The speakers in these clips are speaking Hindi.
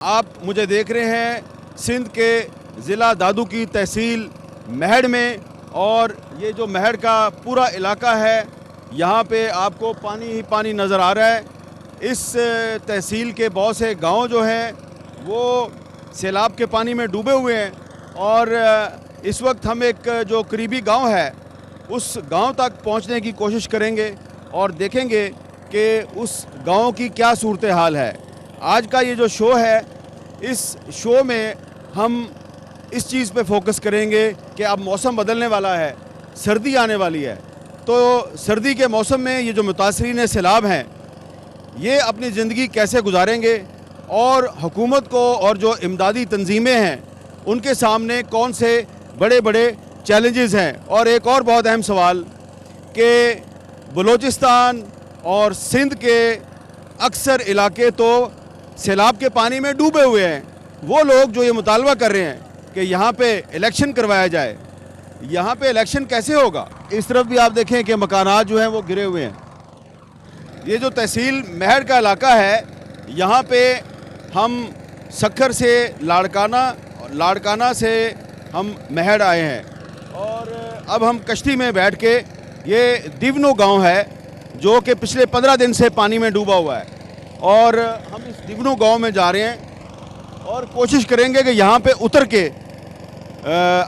आप मुझे देख रहे हैं सिंध के ज़िला दादू की तहसील महड़ में, और ये जो महड़ का पूरा इलाका है यहाँ पे आपको पानी ही पानी नज़र आ रहा है। इस तहसील के बहुत से गांव जो हैं वो सैलाब के पानी में डूबे हुए हैं, और इस वक्त हम एक जो करीबी गांव है उस गांव तक पहुंचने की कोशिश करेंगे और देखेंगे कि उस गांव की क्या सूरत हाल है। आज का ये जो शो है, इस शो में हम इस चीज़ पे फोकस करेंगे कि अब मौसम बदलने वाला है, सर्दी आने वाली है, तो सर्दी के मौसम में ये जो मुतासरीन सैलाब हैं ये अपनी ज़िंदगी कैसे गुजारेंगे, और हुकूमत को और जो इमदादी तंजीमें हैं उनके सामने कौन से बड़े बड़े चैलेंजेस हैं। और एक और बहुत अहम सवाल कि बलूचिस्तान और सिंध के अक्सर इलाके तो सैलाब के पानी में डूबे हुए हैं। वो लोग जो ये मुतालबा कर रहे हैं कि यहाँ पे इलेक्शन करवाया जाए, यहाँ पे इलेक्शन कैसे होगा। इस तरफ भी आप देखें कि मकानात जो हैं वो गिरे हुए हैं। ये जो तहसील महड़ का इलाका है, यहाँ पे हम सक्खर से लाड़काना से हम महड़ आए हैं, और अब हम कश्ती में बैठ के, ये दिवनो गांव है जो कि पिछले 15 दिन से पानी में डूबा हुआ है, और हम इस दिवनो गांव में जा रहे हैं और कोशिश करेंगे कि यहाँ पे उतर के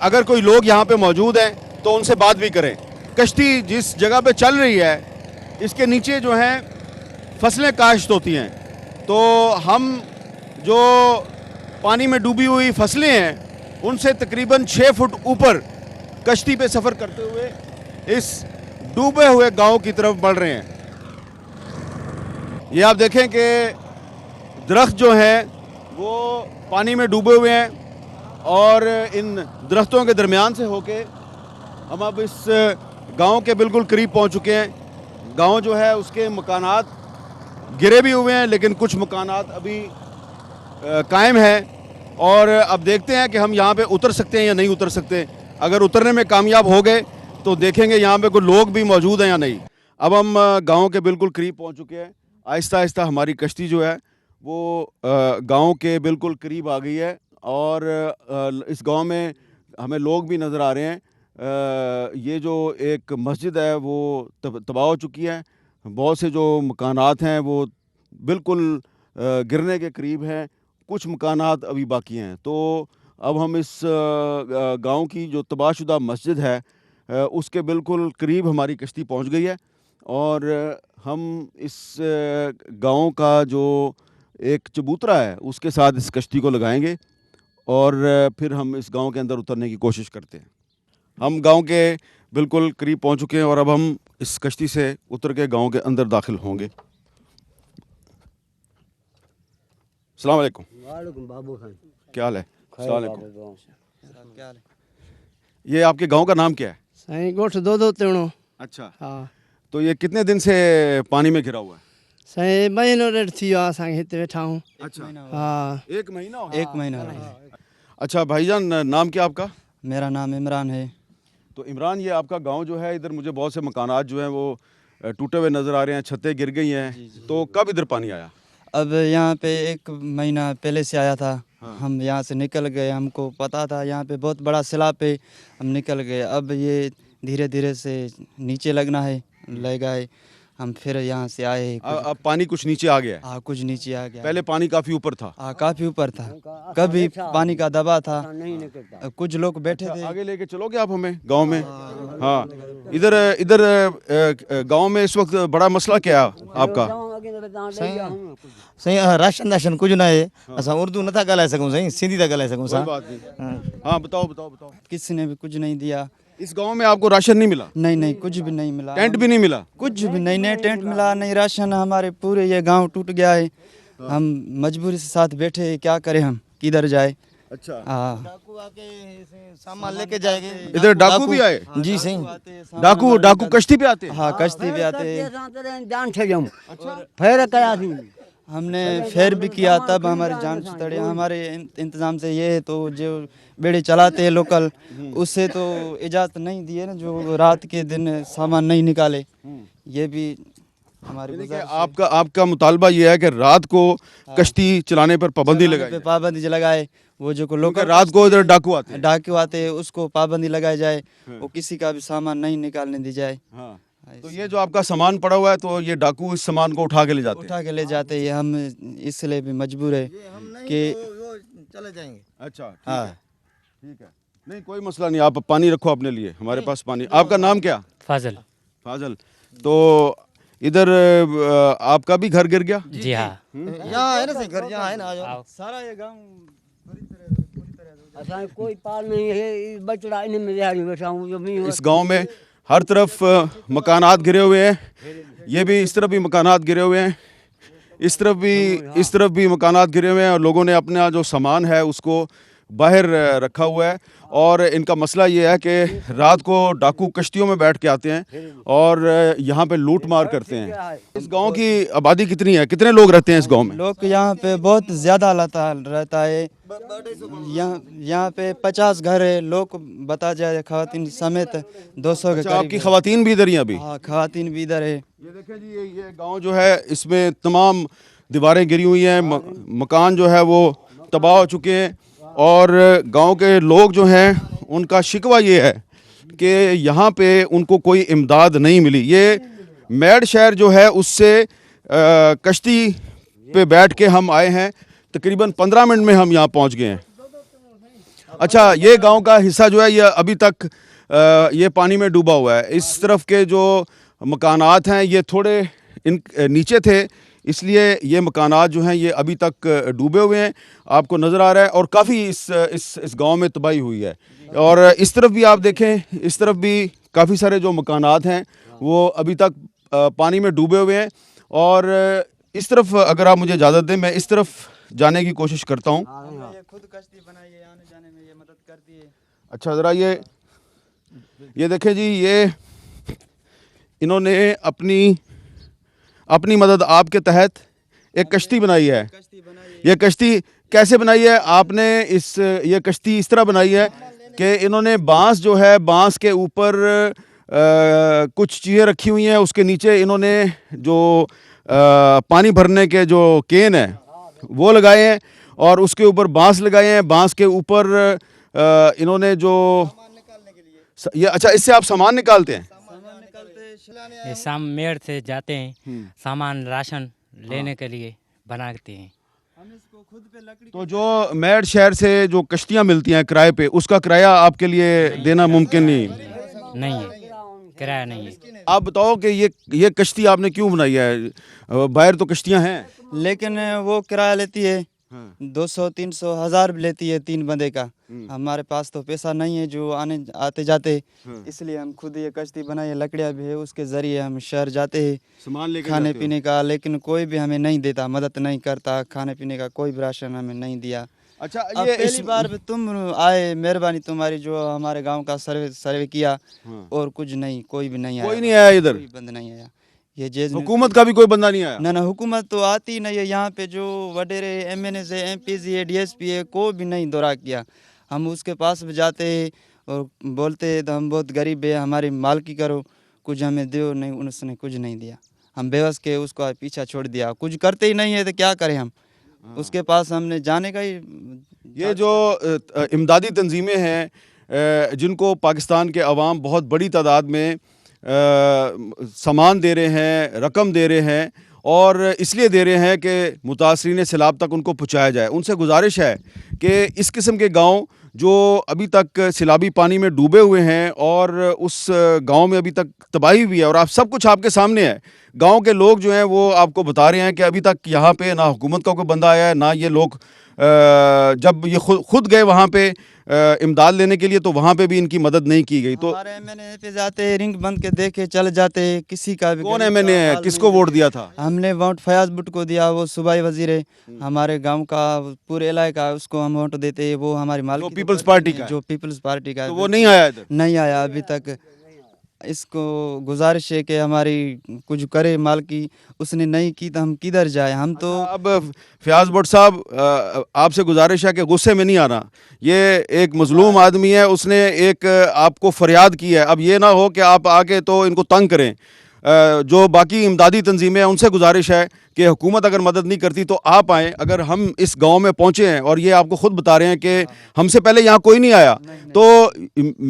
अगर कोई लोग यहाँ पे मौजूद हैं तो उनसे बात भी करें। कश्ती जिस जगह पे चल रही है इसके नीचे जो हैं फसलें काश्त होती हैं, तो हम जो पानी में डूबी हुई फसलें हैं उनसे तकरीबन 6 फुट ऊपर कश्ती पे सफ़र करते हुए इस डूबे हुए गांव की तरफ बढ़ रहे हैं। ये आप देखें कि दरख्त जो हैं वो पानी में डूबे हुए हैं, और इन दरख्तों के दरमियान से होके हम अब इस गांव के बिल्कुल करीब पहुंच चुके हैं। गांव जो है उसके मकानात गिरे भी हुए हैं, लेकिन कुछ मकानात अभी कायम हैं, और अब देखते हैं कि हम यहाँ पे उतर सकते हैं या नहीं उतर सकते। अगर उतरने में कामयाब हो गए तो देखेंगे यहाँ पे कोई लोग भी मौजूद हैं या नहीं। अब हम गांव के बिल्कुल करीब पहुँच चुके हैं। आहिस्ता आहिस्ता हमारी कश्ती जो है वो गांव के बिल्कुल करीब आ गई है, और इस गांव में हमें लोग भी नज़र आ रहे हैं। ये जो एक मस्जिद है वो तबाह हो चुकी है। बहुत से जो मकानात हैं वो बिल्कुल गिरने के करीब हैं, कुछ मकानात अभी बाकी हैं। तो अब हम इस गांव की जो तबाहशुदा मस्जिद है उसके बिल्कुल करीब हमारी कश्ती पहुंच गई है, और हम इस गांव का जो एक चबूतरा है उसके साथ इस कश्ती को लगाएंगे, और फिर हम इस गांव के अंदर उतरने की कोशिश करते हैं। हम गांव के बिल्कुल करीब पहुंच चुके हैं, और अब हम इस कश्ती से उतर के गांव के अंदर दाखिल होंगे। अस्सलाम वालेकुम। वालेकुम बाबू खान, क्या हाल है? अस्सलाम वालेकुम। क्या हाल है? ये आपके गांव का नाम क्या है? सही गोठ दो तेणो। अच्छा, हाँ, तो ये कितने दिन से पानी में घिरा हुआ है? सही महीनो डेढ़ थी असांखे हिते वेठा हूँ। अच्छा, हाँ, 1 महीना हो गया? 1 महीना हो गया। अच्छा भाईजान, नाम क्या आपका? मेरा नाम इमरान है। तो इमरान, ये आपका गांव जो है, इधर मुझे बहुत से मकानात जो हैं वो टूटे हुए नज़र आ रहे हैं, छतें गिर गई हैं। तो कब इधर पानी आया? अब यहाँ पे 1 महीना पहले से आया था। हाँ। हम यहाँ से निकल गए, हमको पता था यहाँ पे बहुत बड़ा सैलाब पे, हम निकल गए। अब ये धीरे धीरे से नीचे लगना है, लगा है। हम फिर यहाँ से आए। अब पानी कुछ नीचे आ गया है? हाँ, कुछ नीचे आ गया। पहले पानी काफ़ी ऊपर था? हाँ, काफ़ी ऊपर था, कभी पानी का दबाव था। नहीं निकलता। कुछ लोग बैठे थे। आगे लेके चलोगे आप हमें गांव में? हाँ, इधर इधर गांव में इस वक्त बड़ा मसला क्या है आपका? साईं राशन कुछ ना है। असां उर्दू नथा ॻाल्हाए सघूं साईं, सिंधी था ॻाल्हाए सघूं कोई सां। बात नहीं। हाँ, बताओ। किसी ने भी कुछ नहीं दिया। इस गांव में आपको राशन नहीं मिला? नहीं, कुछ भी नहीं मिला। टेंट भी नहीं मिला? कुछ भी नहीं टेंट मिला, नहीं राशन। हमारे पूरे ये गांव टूट गया है। हम मजबूरी से साथ बैठे हैं, क्या करें, हम किधर जाए। अच्छा, हाँ, डाकू आके सामान लेके जाएंगे। इधर डाकू भी आए? जी सही। डाकू कश्ती पे आते हैं? हाँ, कश्ती भी आते हैं। जान छॾियऊं, फेर कयासीं। हमने फेर भी किया, तब हमारी जान छुटड़ी। हमारे इंतजाम से ये है, तो जो बेड़े चलाते हैं लोकल, उससे तो इजाज़त नहीं दी है ना, जो रात के दिन सामान नहीं निकाले। ये भी हमारी यानी कि गुजारिश है। आपका मुतालबा ये है कि रात को कश्ती चलाने पर पाबंदी चलाने लगाई पे जाए, पाबंदी लगाए। वो जो को क्योंकि लोकल रात को इधर डाकू आते हैं। डाकू आते हैं उसको पाबंदी लगाई जाए। वो किसी का भी सामान नहीं निकालने दी जाए। हाँ, तो ये जो आपका सामान पड़ा हुआ है, तो ये डाकू इस सामान को उठा के ले जाते हैं। उठा के ले जाते हैं। हम इसलिए भी मजबूर है कि चले जाएंगे। अच्छा, ठीक हाँ। है, ठीक है, नहीं कोई मसला नहीं, आप पानी रखो अपने लिए, हमारे पास पानी। आपका नाम क्या? फाजल। फाजल। तो इधर आपका भी घर गिर गया? जी हाँ। यहाँ है ना सही घर, यहाँ है ना, आ जाओ। सारा ये गांव असां कोई पाल नहीं है, बचड़ा इन्हें में दिहाड़ी बैठा हूँ जो भी इस गांव में हर तरफ मकानात गिरे हुए हैं, ये भी इस तरफ भी मकानात गिरे हुए हैं, इस तरफ भी मकानात गिरे हुए हैं, और लोगों ने अपना जो सामान है उसको बाहर रखा हुआ है। और इनका मसला ये है कि रात को डाकू कश्तियों में बैठ के आते हैं और यहाँ पे लूट मार करते हैं। इस गांव की आबादी कितनी है, कितने लोग रहते हैं इस गांव में? लोग यहाँ पे बहुत ज़्यादा रहता है। यहाँ पे 50 घर है। लोग बता जाए खवातीन समेत 200 के अच्छा, आपकी करीब। खवातीन भी इधर ही हैं अभी? हाँ, खवातीन भी इधर है। ये देखें जी, ये गांव जो है इसमें तमाम दीवारें गिरी हुई हैं, मकान जो है वो तबाह हो चुके हैं, और गांव के लोग जो हैं उनका शिकवा ये है कि यहाँ पे उनको कोई इमदाद नहीं मिली। ये मैड शहर जो है उससे कश्ती पे बैठ के हम आए हैं, तकरीबन 15 मिनट में हम यहाँ पहुँच गए हैं। अच्छा, ये गांव का हिस्सा जो है ये अभी तक ये पानी में डूबा हुआ है। इस तरफ के जो मकानात हैं ये थोड़े नीचे थे, इसलिए ये मकानात जो हैं ये अभी तक डूबे हुए हैं, आपको नज़र आ रहा है। और काफ़ी इस गांव में तबाही हुई है। और इस तरफ भी आप देखें, इस तरफ भी काफ़ी सारे जो मकानात हैं वो अभी तक पानी में डूबे हुए हैं। और इस तरफ अगर आप मुझे इजाज़त दें, मैं इस तरफ जाने की कोशिश करता हूँ। ये खुद कश्ती बनाई है, आने जाने में ये मदद करती है। अच्छा, ज़रा ये देखें जी, ये इन्होंने अपनी मदद आपके तहत एक कश्ती बनाई है। ये कश्ती कैसे बनाई है आपने? ये कश्ती इस तरह बनाई है कि इन्होंने बांस जो है, बांस के ऊपर कुछ चीज़ें रखी हुई हैं, उसके नीचे इन्होंने जो पानी भरने के जो केन है वो लगाए हैं, और उसके ऊपर बांस लगाए हैं। बांस के ऊपर इन्होंने जो ये, अच्छा, इससे आप सामान निकालते हैं? ये शाम मेड़ से जाते हैं, सामान राशन लेने के लिए बनाते हैं। तो जो मेड शहर से जो कश्तियाँ मिलती हैं किराए पे, उसका किराया आपके लिए देना मुमकिन नहीं नहीं है, किराया नहीं है। आप बताओ कि ये कश्ती आपने क्यों बनाई है? बाहर तो कश्तियाँ हैं। लेकिन वो किराया लेती है 200, 300, 1000 भी लेती है 3 बंदे का। हमारे पास तो पैसा नहीं है जो आते जाते, इसलिए हम खुद ये कश्ती बनाई है। लकड़ियाँ भी है, उसके ज़रिए हम शहर जाते हैं सामान लेके खाने पीने का। लेकिन कोई भी हमें नहीं देता, मदद नहीं करता। खाने पीने का कोई भी राशन हमें नहीं दिया। अच्छा, अब ये पहली बार भी तुम आए, मेहरबानी तुम्हारी, जो हमारे गांव का सर्वे किया, और कुछ नहीं, कोई भी नहीं आया। कोई नहीं आया इधर? कोई बंद नहीं आया। ये जेज हुकूमत का भी कोई बंदा नहीं आया? ना हुकूमत तो आती नहीं है। यहाँ पे जो वडेरे MNA से MP है, DSP है, कोई भी नहीं दौरा किया। हम उसके पास भी जाते हैं और बोलते हैं तो हम बहुत गरीब है, हमारी मालकी करो, कुछ हमें दो, नहीं, उसने कुछ नहीं दिया। हम बेबस के उसको पीछा छोड़ दिया, कुछ करते ही नहीं है तो क्या करें हम। उसके पास हमने जाने का ही। ये जो इमदादी तंजीमें हैं जिनको पाकिस्तान के अवाम बहुत बड़ी तादाद में सामान दे रहे हैं, रकम दे रहे हैं, और इसलिए दे रहे हैं कि मुतासरीन सैलाब तक उनको पहुँचाया जाए। उनसे गुजारिश है कि इस किस्म के गांव जो अभी तक सैलाबी पानी में डूबे हुए हैं और उस गांव में अभी तक तबाही भी है, और आप सब कुछ आपके सामने है, गांव के लोग जो हैं वो आपको बता रहे हैं कि अभी तक यहाँ पे ना हुकूमत का कोई बंदा आया है, ना ये लोग जब ये खुद गए वहाँ पे इमदाद लेने के लिए, तो वहाँ पे भी इनकी मदद नहीं की गई। तो हमारे MNA पे जाते हैं, रिंग बंद के देखे चले जाते हैं। किसी का भी कौन MNA है, किसको वोट दिया था? हमने वोट फयाज भुट्टो को दिया, वो सूबाई वजीर है हमारे गांव का, पूरे इलाके का, उसको हम वोट देते हैं। वो हमारी मालिक पीपल्स पार्टी का, जो पीपल्स पार्टी का, तो वो नहीं आया इधर? नहीं आया अभी तक। इसको गुजारिश है कि हमारी कुछ करे मालकी, उसने नहीं की तो हम किधर जाए। हम तो अब फयाज भट्ट साहब, आपसे गुजारिश है कि गुस्से में नहीं आना। ये एक मजलूम आदमी है, उसने एक आपको फरियाद की है। अब ये ना हो कि आप आके तो इनको तंग करें। जो बाकी इमदादी तंजीमें हैं उनसे गुजारिश है कि हुकूमत अगर मदद नहीं करती तो आप आएँ। अगर हम इस गांव में पहुंचे हैं और ये आपको खुद बता रहे हैं कि हमसे पहले यहाँ कोई नहीं आया, तो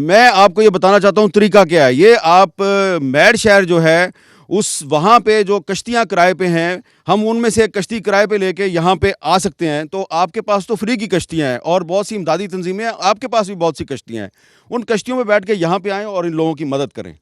मैं आपको ये बताना चाहता हूँ तरीका क्या है। ये आप मैड शहर जो है उस वहाँ पे जो कश्तियाँ किराए पे हैं, हम उनमें से एक कश्ती किराए पे लेके यहाँ पे आ सकते हैं। तो आपके पास तो फ्री की कश्तियाँ हैं और बहुत सी इमदादी तंजीमें हैं, आपके पास भी बहुत सी कश्तियाँ हैं। उन कश्तियों में बैठ के यहाँ पे आएँ और इन लोगों की मदद करें।